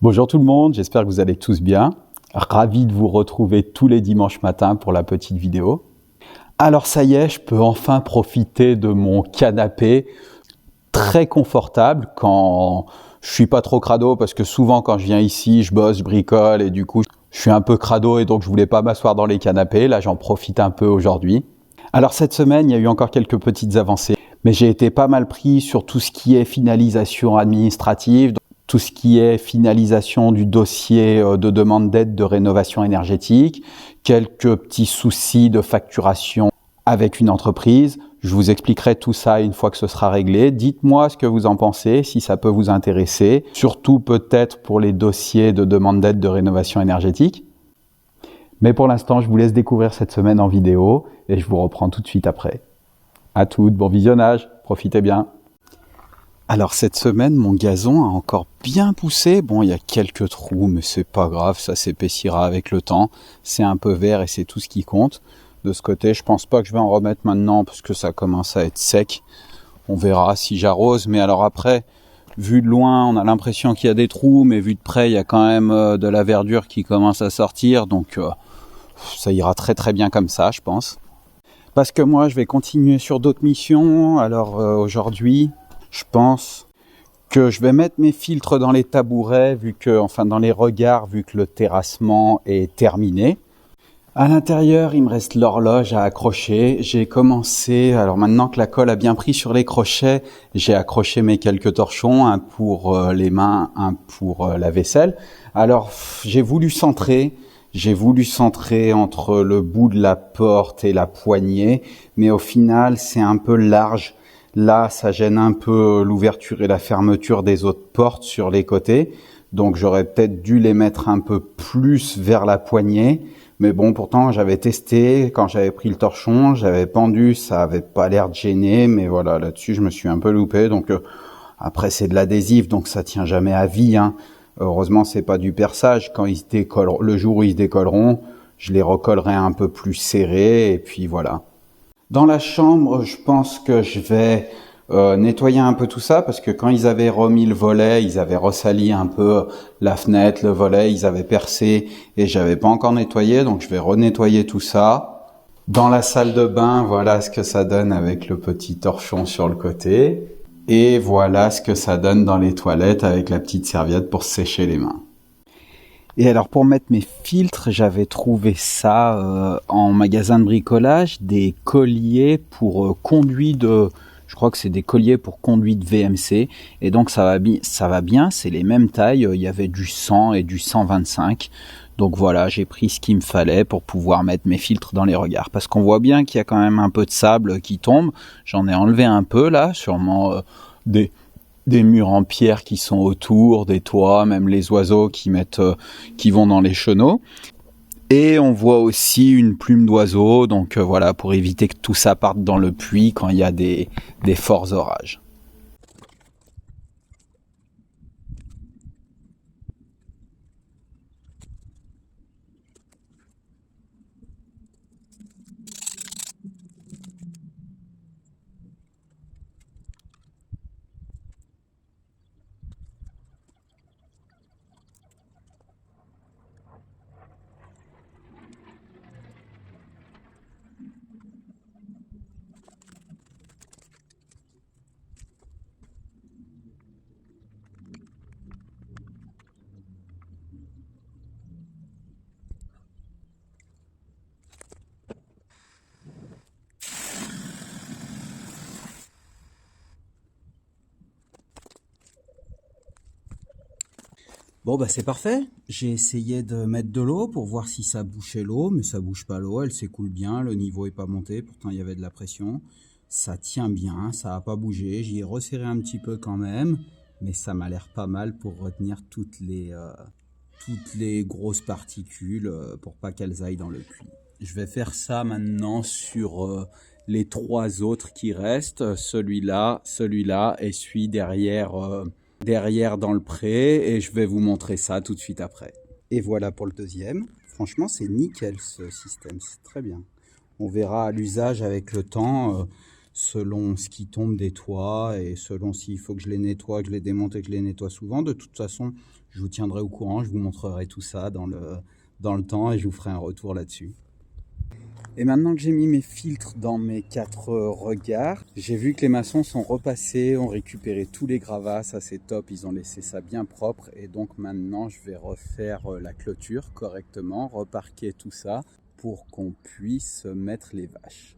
Bonjour tout le monde, j'espère que vous allez tous bien. Ravi de vous retrouver tous les dimanches matins pour la petite vidéo. Alors ça y est, je peux enfin profiter de mon canapé très confortable quand je suis pas trop crado, parce que souvent quand je viens ici, je bosse, je bricole et du coup je suis un peu crado et donc je voulais pas m'asseoir dans les canapés. Là j'en profite un peu aujourd'hui. Alors cette semaine, il y a eu encore quelques petites avancées, mais j'ai été pas mal pris sur tout ce qui est finalisation administrative, tout ce qui est finalisation du dossier de demande d'aide de rénovation énergétique, quelques petits soucis de facturation avec une entreprise. Je vous expliquerai tout ça une fois que ce sera réglé. Dites-moi ce que vous en pensez, si ça peut vous intéresser, surtout peut-être pour les dossiers de demande d'aide de rénovation énergétique. Mais pour l'instant, je vous laisse découvrir cette semaine en vidéo et je vous reprends tout de suite après. À toutes, bon visionnage, profitez bien. Alors cette semaine, mon gazon a encore bien poussé. Bon, il y a quelques trous, mais c'est pas grave, ça s'épaissira avec le temps. C'est un peu vert et c'est tout ce qui compte. De ce côté, je pense pas que je vais en remettre maintenant parce que ça commence à être sec. On verra si j'arrose, mais alors après, vu de loin, on a l'impression qu'il y a des trous, mais vu de près, il y a quand même de la verdure qui commence à sortir, donc ça ira très très bien comme ça, je pense. Parce que moi, je vais continuer sur d'autres missions. Alors aujourd'hui, je pense que je vais mettre mes filtres dans les tabourets, dans les regards, vu que le terrassement est terminé. À l'intérieur, il me reste l'horloge à accrocher. J'ai commencé, alors maintenant que la colle a bien pris sur les crochets, j'ai accroché mes quelques torchons, un pour les mains, un pour la vaisselle. Alors, j'ai voulu centrer entre le bout de la porte et la poignée, mais au final, c'est un peu large. Là, ça gêne un peu l'ouverture et la fermeture des autres portes sur les côtés. Donc, j'aurais peut-être dû les mettre un peu plus vers la poignée. Mais bon, pourtant, j'avais testé, quand j'avais pris le torchon, j'avais pendu, ça avait pas l'air de gêner, mais voilà, là-dessus, je me suis un peu loupé. Donc, après, c'est de l'adhésif, donc ça tient jamais à vie, hein. Heureusement, c'est pas du perçage. Quand ils se décolleront, le jour où ils se décolleront, je les recollerai un peu plus serrés, et puis voilà. Dans la chambre, je pense que je vais nettoyer un peu tout ça, parce que quand ils avaient remis le volet, ils avaient ressali un peu la fenêtre, le volet, ils avaient percé et j'avais pas encore nettoyé, donc je vais renettoyer tout ça. Dans la salle de bain, voilà ce que ça donne avec le petit torchon sur le côté. Et voilà ce que ça donne dans les toilettes avec la petite serviette pour sécher les mains. Et alors pour mettre mes filtres, j'avais trouvé ça en magasin de bricolage, des colliers pour conduit de... Je crois que c'est des colliers pour conduit de VMC. Et donc ça va bien, c'est les mêmes tailles. Il y avait du 100 et du 125. Donc voilà, j'ai pris ce qu'il me fallait pour pouvoir mettre mes filtres dans les regards. Parce qu'on voit bien qu'il y a quand même un peu de sable qui tombe. J'en ai enlevé un peu là, sûrement des murs en pierre qui sont autour, des toits, même les oiseaux qui vont dans les chenaux. Et on voit aussi une plume d'oiseau, donc voilà, pour éviter que tout ça parte dans le puits quand il y a des forts orages. Bon bah c'est parfait, j'ai essayé de mettre de l'eau pour voir si ça bouchait l'eau, mais ça bouge pas l'eau, elle s'écoule bien, le niveau est pas monté, pourtant il y avait de la pression. Ça tient bien, ça a pas bougé, j'y ai resserré un petit peu quand même, mais ça m'a l'air pas mal pour retenir toutes les grosses particules pour pas qu'elles aillent dans le puits. Je vais faire ça maintenant sur les trois autres qui restent, celui-là et celui derrière dans le pré, et je vais vous montrer ça tout de suite après. Et voilà pour le deuxième. Franchement, c'est nickel ce système, c'est très bien. On verra à l'usage avec le temps, selon ce qui tombe des toits et selon s'il faut que je les nettoie, que je les démonte et que je les nettoie souvent. De toute façon, Je vous tiendrai au courant, je vous montrerai tout ça dans le temps et je vous ferai un retour là-dessus. Et maintenant que j'ai mis mes filtres dans mes 4 regards, j'ai vu que les maçons sont repassés, ont récupéré tous les gravats, ça c'est top, ils ont laissé ça bien propre. Et donc maintenant je vais refaire la clôture correctement, reparquer tout ça pour qu'on puisse mettre les vaches.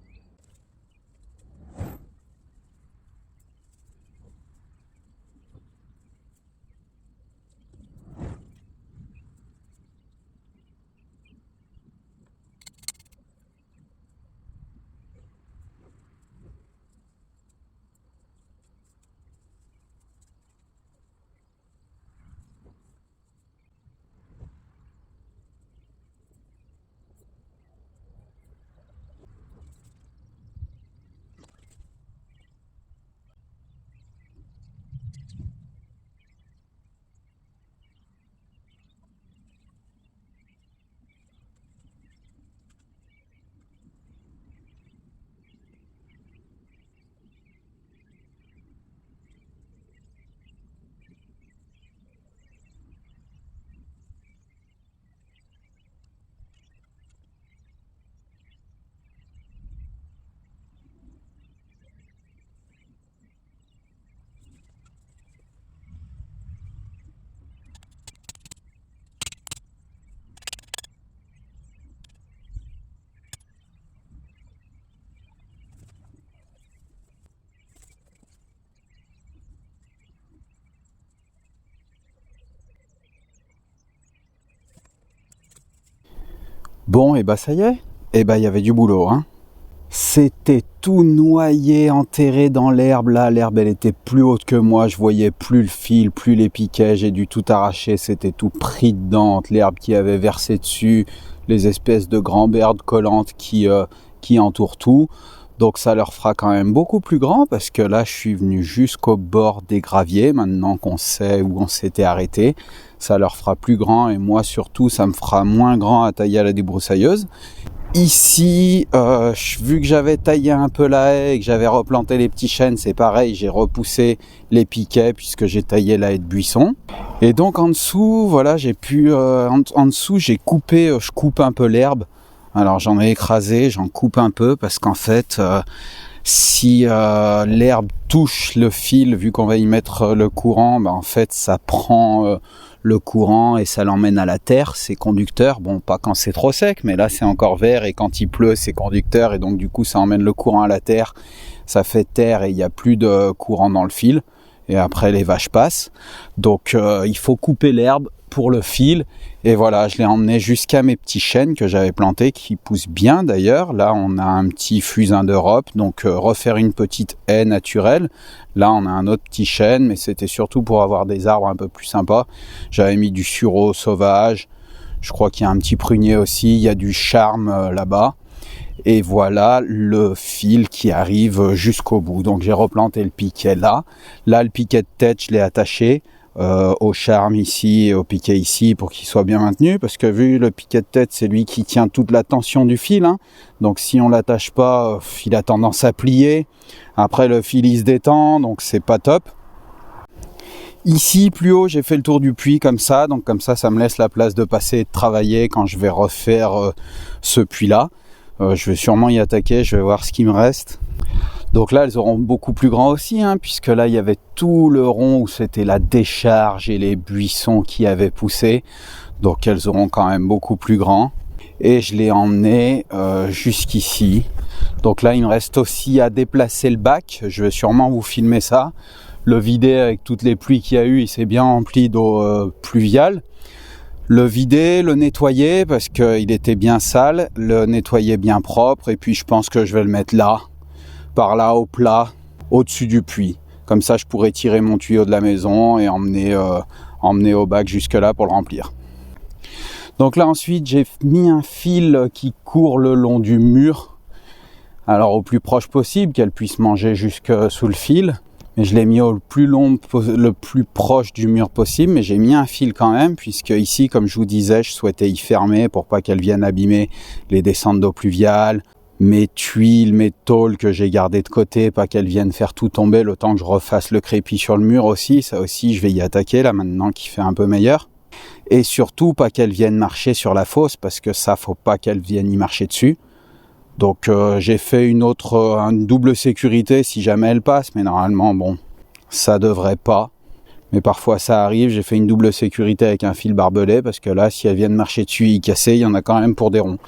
Bon, et bah ça y est, et bah il y avait du boulot, hein. C'était tout noyé, enterré dans l'herbe, là, l'herbe elle était plus haute que moi, je voyais plus le fil, plus les piquets, j'ai dû tout arracher, c'était tout pris dedans, entre l'herbe qui avait versé dessus, les espèces de grands-berdes collantes qui entourent tout. Donc ça leur fera quand même beaucoup plus grand, parce que là je suis venu jusqu'au bord des graviers, maintenant qu'on sait où on s'était arrêté. Ça leur fera plus grand et moi surtout ça me fera moins grand à tailler à la débroussailleuse. Ici, vu que j'avais taillé un peu la haie et que j'avais replanté les petits chênes, c'est pareil, j'ai repoussé les piquets puisque j'ai taillé la haie de buisson. Et donc en dessous, voilà, j'ai pu, en dessous j'ai coupé, je coupe un peu l'herbe. Alors j'en ai écrasé, j'en coupe un peu parce qu'en fait, si l'herbe touche le fil, vu qu'on va y mettre le courant, en fait ça prend le courant et ça l'emmène à la terre, c'est conducteur. Bon, pas quand c'est trop sec, mais là c'est encore vert et quand il pleut c'est conducteur et donc du coup ça emmène le courant à la terre, ça fait terre et il n'y a plus de courant dans le fil et après les vaches passent. Donc il faut couper l'herbe pour le fil et voilà, je l'ai emmené jusqu'à mes petits chênes que j'avais plantés qui poussent bien d'ailleurs. Là on a un petit fusain d'Europe, donc refaire une petite haie naturelle. Là on a un autre petit chêne, mais c'était surtout pour avoir des arbres un peu plus sympas. J'avais mis du sureau sauvage, je crois qu'il y a un petit prunier aussi, il y a du charme là-bas. Et voilà le fil qui arrive jusqu'au bout. Donc j'ai replanté le piquet là. Là le piquet de tête je l'ai attaché au charme ici et au piquet ici pour qu'il soit bien maintenu, parce que vu le piquet de tête c'est lui qui tient toute la tension du fil, hein. Donc si on l'attache pas, il a tendance à plier, après le fil il se détend, donc c'est pas top. Ici plus haut j'ai fait le tour du puits comme ça, donc comme ça me laisse la place de passer et de travailler quand je vais refaire ce puits là. Je vais sûrement y attaquer, je vais voir ce qui me reste. Donc là, elles auront beaucoup plus grand aussi, hein, puisque là, il y avait tout le rond où c'était la décharge et les buissons qui avaient poussé. Donc elles auront quand même beaucoup plus grand. Et je l'ai emmené jusqu'ici. Donc là, il me reste aussi à déplacer le bac. Je vais sûrement vous filmer ça. Le vider avec toutes les pluies qu'il y a eu, il s'est bien rempli d'eau pluviale. Le vider, le nettoyer parce qu'il était bien sale, le nettoyer bien propre. Et puis je pense que je vais le mettre là. Par là au plat, au-dessus du puits. Comme ça, je pourrais tirer mon tuyau de la maison et emmener au bac jusque là pour le remplir. Donc là ensuite, j'ai mis un fil qui court le long du mur. Alors au plus proche possible, qu'elle puisse manger jusque sous le fil. Mais je l'ai mis le plus proche du mur possible, mais j'ai mis un fil quand même, puisque ici, comme je vous disais, je souhaitais y fermer pour pas qu'elle vienne abîmer les descentes d'eau pluviale, mes tuiles, mes tôles que j'ai gardées de côté, pas qu'elles viennent faire tout tomber le temps que je refasse le crépi sur le mur aussi. Ça aussi, je vais y attaquer là maintenant qu'il fait un peu meilleur. Et surtout, pas qu'elles viennent marcher sur la fosse, parce que ça, faut pas qu'elles viennent y marcher dessus. Donc j'ai fait une double sécurité si jamais elle passe, mais normalement, bon, ça devrait pas. Mais parfois ça arrive, j'ai fait une double sécurité avec un fil barbelé, parce que là, si elles viennent marcher dessus et y casser, il y en a quand même pour des ronds.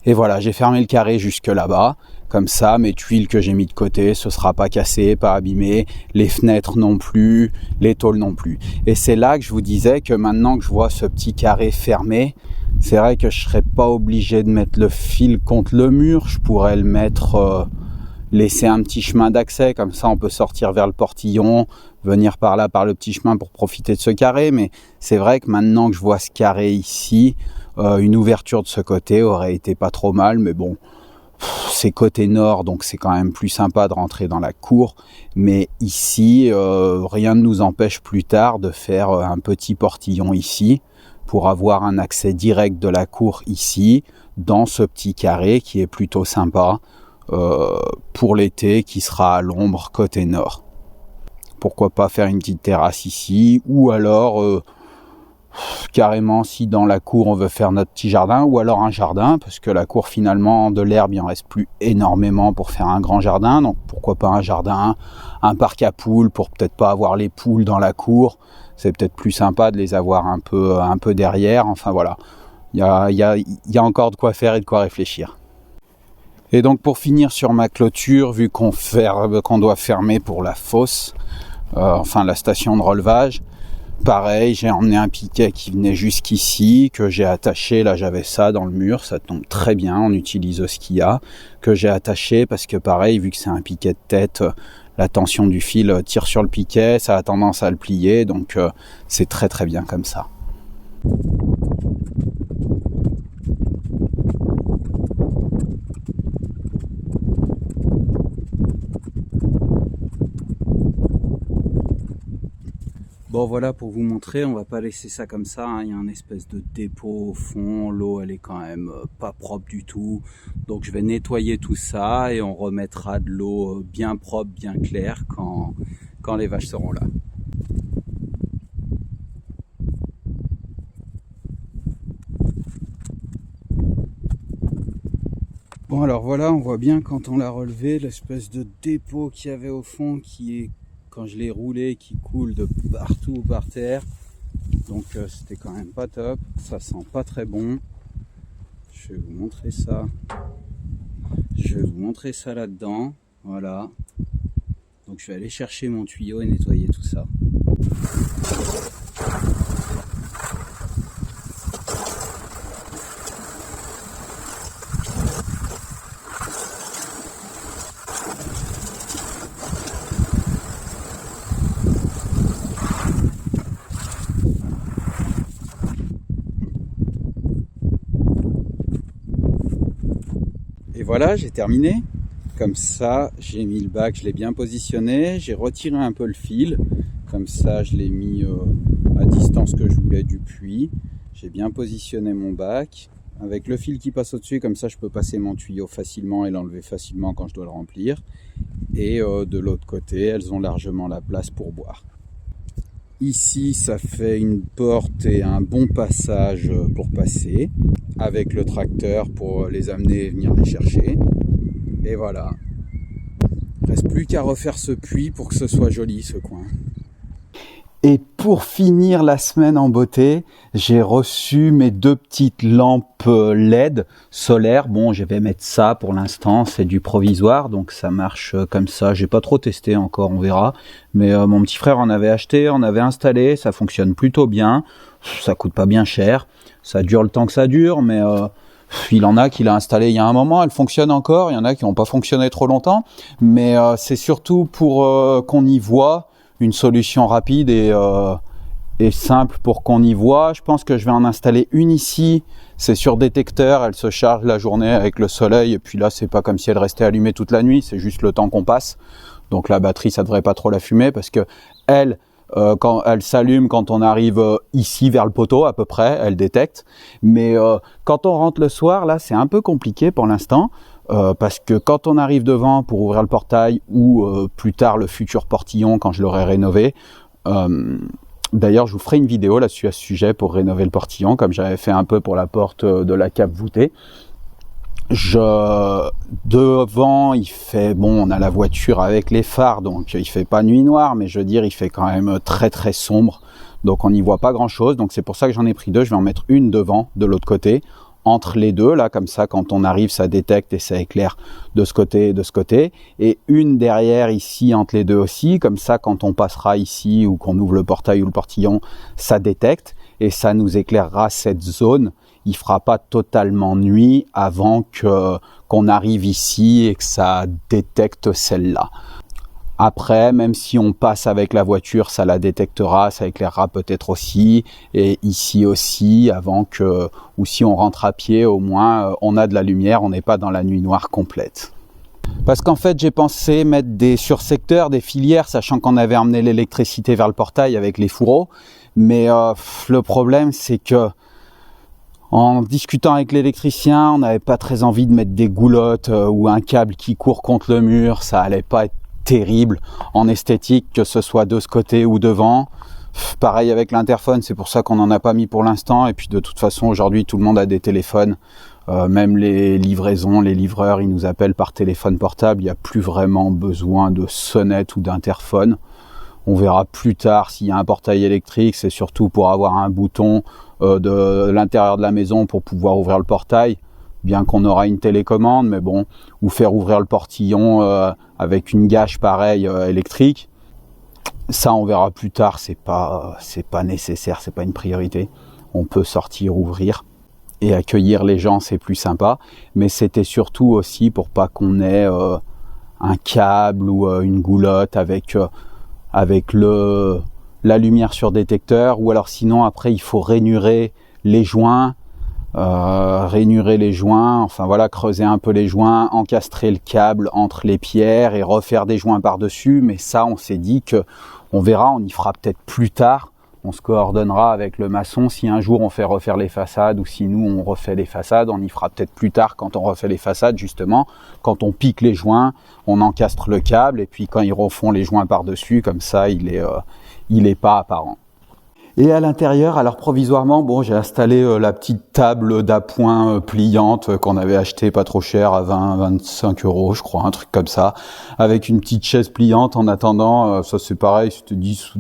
Et voilà, j'ai fermé le carré jusque là-bas. Comme ça, mes tuiles que j'ai mis de côté, ce sera pas cassé, pas abîmé, les fenêtres non plus, les tôles non plus. Et c'est là que je vous disais que maintenant que je vois ce petit carré fermé, c'est vrai que je serais pas obligé de mettre le fil contre le mur. Je pourrais le mettre, laisser un petit chemin d'accès, comme ça on peut sortir vers le portillon, venir par là, par le petit chemin pour profiter de ce carré. Mais c'est vrai que maintenant que je vois ce carré ici, une ouverture de ce côté aurait été pas trop mal, mais bon, c'est côté nord, donc c'est quand même plus sympa de rentrer dans la cour. Mais ici, rien ne nous empêche plus tard de faire un petit portillon ici, pour avoir un accès direct de la cour ici, dans ce petit carré qui est plutôt sympa, pour l'été, qui sera à l'ombre côté nord. Pourquoi pas faire une petite terrasse ici, ou alors carrément si dans la cour on veut faire notre petit jardin, ou alors un jardin, parce que la cour finalement de l'herbe il en reste plus énormément pour faire un grand jardin, donc pourquoi pas un jardin, un parc à poules pour peut-être pas avoir les poules dans la cour, c'est peut-être plus sympa de les avoir un peu derrière. Enfin voilà, il y a encore de quoi faire et de quoi réfléchir. Et donc pour finir sur ma clôture, vu qu'on doit fermer pour la fosse, enfin la station de relevage, pareil, j'ai emmené un piquet qui venait jusqu'ici, que j'ai attaché, là j'avais ça dans le mur, ça tombe très bien, on utilise ce qu'il y a, que j'ai attaché parce que pareil, vu que c'est un piquet de tête, la tension du fil tire sur le piquet, ça a tendance à le plier, donc c'est très très bien comme ça. Bon voilà, pour vous montrer, on va pas laisser ça comme ça, hein. Il y a un espèce de dépôt au fond, l'eau elle est quand même pas propre du tout, donc je vais nettoyer tout ça et on remettra de l'eau bien propre, bien claire quand les vaches seront là. Bon alors voilà, on voit bien quand on l'a relevé, l'espèce de dépôt qu'il y avait au fond qui est, quand je l'ai roulé, qui coule de partout par terre. Donc c'était quand même pas top, ça sent pas très bon. Je vais vous montrer ça. Je vais vous montrer ça là-dedans, voilà. Donc je vais aller chercher mon tuyau et nettoyer tout ça. Et voilà, j'ai terminé. Comme ça, j'ai mis le bac, je l'ai bien positionné. J'ai retiré un peu le fil. Comme ça, je l'ai mis à distance que je voulais du puits. J'ai bien positionné mon bac. Avec le fil qui passe au-dessus, comme ça, je peux passer mon tuyau facilement et l'enlever facilement quand je dois le remplir. Et de l'autre côté, elles ont largement la place pour boire. Ici, ça fait une porte et un bon passage pour passer, avec le tracteur pour les amener et venir les chercher. Et voilà. Il ne reste plus qu'à refaire ce puits pour que ce soit joli, ce coin. Et pour finir la semaine en beauté, j'ai reçu mes 2 petites lampes LED solaires. Bon, je vais mettre ça pour l'instant, c'est du provisoire, donc ça marche comme ça. J'ai pas trop testé encore, on verra. Mais mon petit frère en avait acheté, on avait installé, ça fonctionne plutôt bien. Ça coûte pas bien cher, ça dure le temps que ça dure, mais il en a qui l'a installé il y a un moment, elle fonctionne encore. Il y en a qui n'ont pas fonctionné trop longtemps, mais c'est surtout pour qu'on y voit. Une solution rapide et simple pour qu'on y voit. Je pense que je vais en installer une ici. C'est sur détecteur, elle se charge la journée avec le soleil. Et puis là, c'est pas comme si elle restait allumée toute la nuit, c'est juste le temps qu'on passe. Donc la batterie, ça devrait pas trop la fumer parce que elle, quand elle s'allume quand on arrive ici vers le poteau à peu près, elle détecte. Mais quand on rentre le soir, là, c'est un peu compliqué pour l'instant. parce que quand on arrive devant pour ouvrir le portail ou plus tard le futur portillon quand je l'aurai rénové, d'ailleurs je vous ferai une vidéo là-dessus à ce sujet pour rénover le portillon comme j'avais fait un peu pour la porte de la cave voûtée. Devant il fait, bon, on a la voiture avec les phares donc il fait pas nuit noire, mais je veux dire il fait quand même très très sombre, donc on n'y voit pas grand chose, donc c'est pour ça que j'en ai pris deux. Je vais en mettre une devant de l'autre côté, entre les deux là, comme ça quand on arrive ça détecte et ça éclaire de ce côté et de ce côté, et une derrière ici entre les deux aussi, comme ça quand on passera ici ou qu'on ouvre le portail ou le portillon ça détecte et ça nous éclairera cette zone. Il fera pas totalement nuit avant qu'on arrive ici et que ça détecte celle-là. Après, même si on passe avec la voiture, ça la détectera, ça éclairera peut-être aussi, et ici aussi, ou si on rentre à pied, au moins on a de la lumière, on n'est pas dans la nuit noire complète. Parce qu'en fait, j'ai pensé mettre des sursecteurs, des filières, sachant qu'on avait emmené l'électricité vers le portail avec les fourreaux, mais le problème c'est que en discutant avec l'électricien, on n'avait pas très envie de mettre des goulottes ou un câble qui court contre le mur, ça allait pas être terrible en esthétique, que ce soit de ce côté ou devant. Pareil avec l'interphone, c'est pour ça qu'on n'en a pas mis pour l'instant, et puis de toute façon aujourd'hui tout le monde a des téléphones, même les livraisons, les livreurs ils nous appellent par téléphone portable, il n'y a plus vraiment besoin de sonnette ou d'interphone. On verra plus tard s'il y a un portail électrique, c'est surtout pour avoir un bouton de l'intérieur de la maison pour pouvoir ouvrir le portail, bien qu'on aura une télécommande, mais bon, ou faire ouvrir le portillon avec une gâche pareille électrique. Ça on verra plus tard, c'est pas nécessaire, c'est pas une priorité. On peut sortir, ouvrir et accueillir les gens, c'est plus sympa, mais c'était surtout aussi pour pas qu'on ait un câble ou une goulotte avec la lumière sur détecteur, ou alors sinon après il faut rainurer les joints, enfin voilà, creuser un peu les joints, encastrer le câble entre les pierres et refaire des joints par-dessus, mais ça on s'est dit que on verra, on y fera peut-être plus tard, on se coordonnera avec le maçon si un jour on fait refaire les façades ou si nous on refait les façades, on y fera peut-être plus tard quand on refait les façades justement, quand on pique les joints, on encastre le câble et puis quand ils refont les joints par-dessus, comme ça il est pas apparent. Et à l'intérieur, alors provisoirement, bon, j'ai installé la petite table d'appoint pliante qu'on avait acheté pas trop cher à 20-25 euros, je crois, un truc comme ça, avec une petite chaise pliante en attendant, ça c'est pareil, c'était 10 ou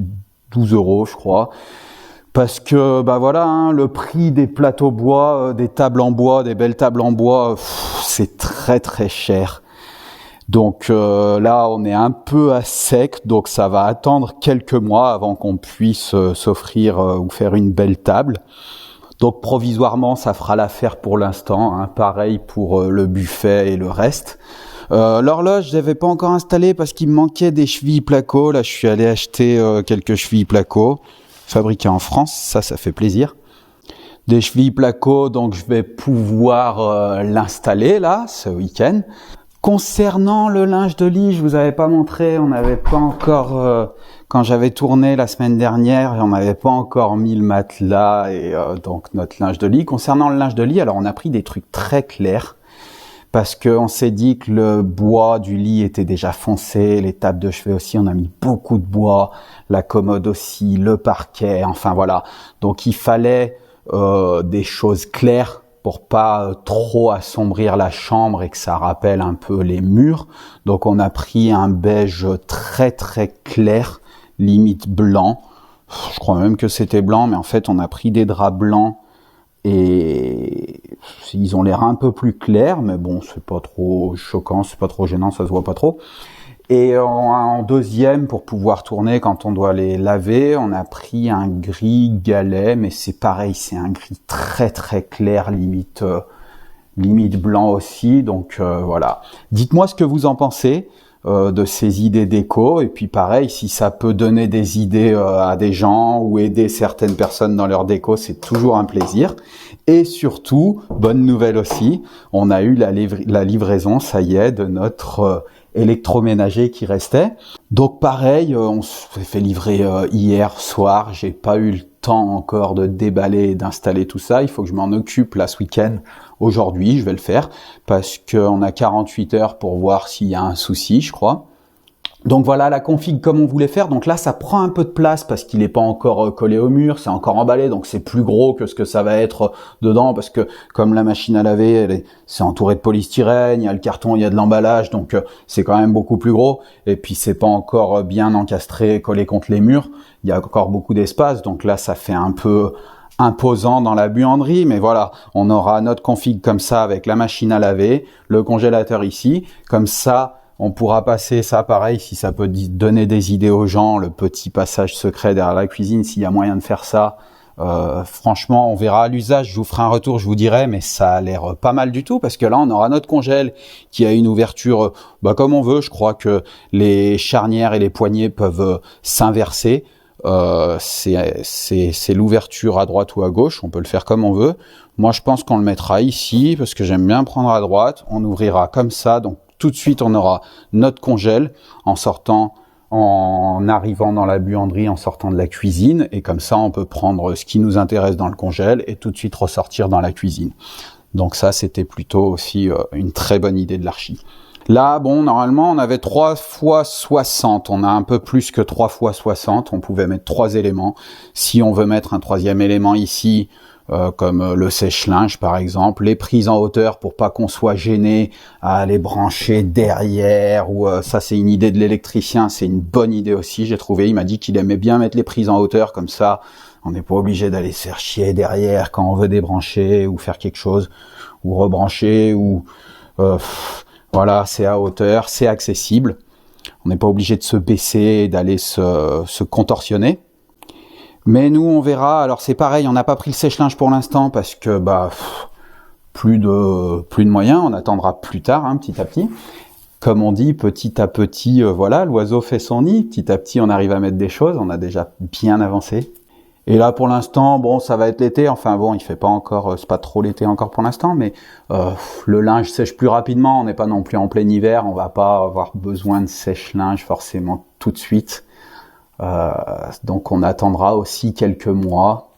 12 euros, je crois. Parce que, bah voilà, hein, le prix des plateaux bois, des tables en bois, des belles tables en bois, c'est très très cher. Donc là, on est un peu à sec, donc ça va attendre quelques mois avant qu'on puisse s'offrir ou faire une belle table. Donc provisoirement, ça fera l'affaire pour l'instant, hein, pareil pour le buffet et le reste. L'horloge, je l'avais pas encore installée parce qu'il me manquait des chevilles placo. Là, je suis allé acheter quelques chevilles placo, fabriquées en France, ça fait plaisir. Des chevilles placo, donc je vais pouvoir l'installer là, ce week-end. Concernant le linge de lit, je vous avais pas montré, on n'avait pas encore, quand j'avais tourné la semaine dernière, on n'avait pas encore mis le matelas et donc notre linge de lit. Concernant le linge de lit, alors on a pris des trucs très clairs parce qu'on s'est dit que le bois du lit était déjà foncé, les tables de chevet aussi, on a mis beaucoup de bois, la commode aussi, le parquet, enfin voilà. Donc il fallait des choses claires pour pas trop assombrir la chambre et que ça rappelle un peu les murs. Donc on a pris un beige très très clair, limite blanc. Je crois même que c'était blanc, mais en fait on a pris des draps blancs et ils ont l'air un peu plus clairs, mais bon, c'est pas trop choquant, c'est pas trop gênant, ça se voit pas trop. Et en deuxième, pour pouvoir tourner quand on doit les laver, on a pris un gris galet, mais c'est pareil, c'est un gris très très clair, limite blanc aussi. Donc voilà. Dites-moi ce que vous en pensez de ces idées déco, et puis pareil, si ça peut donner des idées à des gens ou aider certaines personnes dans leur déco, c'est toujours un plaisir. Et surtout, bonne nouvelle aussi, on a eu la livraison, ça y est, de notre électroménager qui restait. Donc pareil, on s'est fait livrer hier soir, j'ai pas eu le temps encore de déballer et d'installer tout ça. Il faut que je m'en occupe là ce week-end. Aujourd'hui, je vais le faire parce qu'on a 48 heures pour voir s'il y a un souci, je crois. Donc voilà la config comme on voulait faire. Donc là, ça prend un peu de place parce qu'il n'est pas encore collé au mur, c'est encore emballé, donc c'est plus gros que ce que ça va être dedans parce que comme la machine à laver, c'est entouré de polystyrène, il y a le carton, il y a de l'emballage, donc c'est quand même beaucoup plus gros. Et puis c'est pas encore bien encastré, collé contre les murs. Il y a encore beaucoup d'espace, donc là ça fait un peu imposant dans la buanderie, mais voilà, on aura notre config comme ça avec la machine à laver, le congélateur ici, comme ça. On pourra passer ça pareil, si ça peut donner des idées aux gens, le petit passage secret derrière la cuisine, s'il y a moyen de faire ça. Franchement, on verra à l'usage, je vous ferai un retour, je vous dirai, mais ça a l'air pas mal du tout, parce que là, on aura notre congèle qui a une ouverture comme on veut. Je crois que les charnières et les poignées peuvent s'inverser. C'est l'ouverture à droite ou à gauche, on peut le faire comme on veut. Moi, je pense qu'on le mettra ici, parce que j'aime bien prendre à droite. On ouvrira comme ça, donc tout de suite, on aura notre congèle en sortant, en arrivant dans la buanderie, en sortant de la cuisine. Et comme ça, on peut prendre ce qui nous intéresse dans le congèle et tout de suite ressortir dans la cuisine. Donc ça, c'était plutôt aussi une très bonne idée de l'archi. Là, bon, normalement, on avait 3 x 60. On a un peu plus que 3 x 60. On pouvait mettre 3 éléments. Si on veut mettre un 3e élément ici, comme le sèche-linge par exemple, les prises en hauteur pour pas qu'on soit gêné à les brancher derrière, ou ça c'est une idée de l'électricien, c'est une bonne idée aussi, j'ai trouvé. Il m'a dit qu'il aimait bien mettre les prises en hauteur, comme ça on n'est pas obligé d'aller se faire chier derrière quand on veut débrancher ou faire quelque chose, ou rebrancher, ou voilà, c'est à hauteur, c'est accessible, on n'est pas obligé de se baisser, d'aller se contorsionner. Mais nous, on verra. Alors c'est pareil, on n'a pas pris le sèche-linge pour l'instant parce que plus de moyens. On attendra plus tard, petit à petit. Comme on dit, petit à petit, voilà, l'oiseau fait son nid. Petit à petit, on arrive à mettre des choses. On a déjà bien avancé. Et là, pour l'instant, bon, ça va être l'été. Enfin bon, il fait pas encore, c'est pas trop l'été encore pour l'instant, mais le linge sèche plus rapidement. On n'est pas non plus en plein hiver. On va pas avoir besoin de sèche-linge forcément tout de suite. Donc on attendra aussi quelques mois,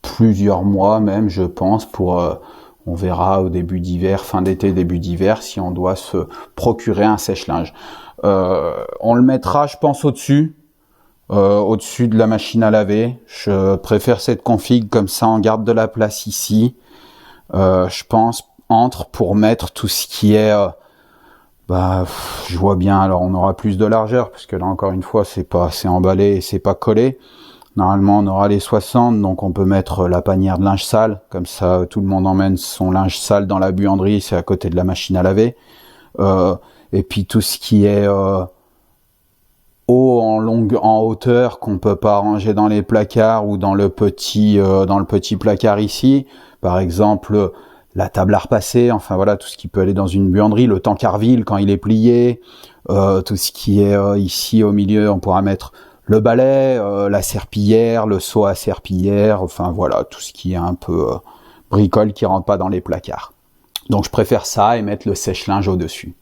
plusieurs mois même, je pense, pour on verra au début d'hiver, fin d'été, début d'hiver, si on doit se procurer un sèche-linge. On le mettra, je pense, au-dessus de la machine à laver. Je préfère cette config, comme ça on garde de la place ici. Je pense pour mettre tout ce qui est je vois bien. Alors on aura plus de largeur parce que là encore une fois c'est pas assez emballé et c'est pas collé. Normalement on aura les 60, donc on peut mettre la panière de linge sale, comme ça tout le monde emmène son linge sale dans la buanderie, c'est à côté de la machine à laver. Et puis tout ce qui est haut en hauteur qu'on peut pas ranger dans les placards ou dans le petit placard ici, par exemple la table à repasser, enfin voilà, tout ce qui peut aller dans une buanderie, le tankerville quand il est plié, tout ce qui est ici au milieu, on pourra mettre le balai, la serpillière, le seau à serpillière, enfin voilà, tout ce qui est un peu bricole qui rentre pas dans les placards. Donc je préfère ça et mettre le sèche-linge au-dessus.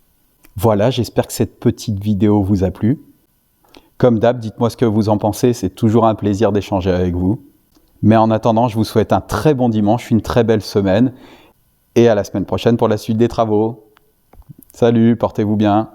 Voilà, j'espère que cette petite vidéo vous a plu. Comme d'hab, dites-moi ce que vous en pensez, c'est toujours un plaisir d'échanger avec vous. Mais en attendant, je vous souhaite un très bon dimanche, une très belle semaine, et à la semaine prochaine pour la suite des travaux. Salut, portez-vous bien.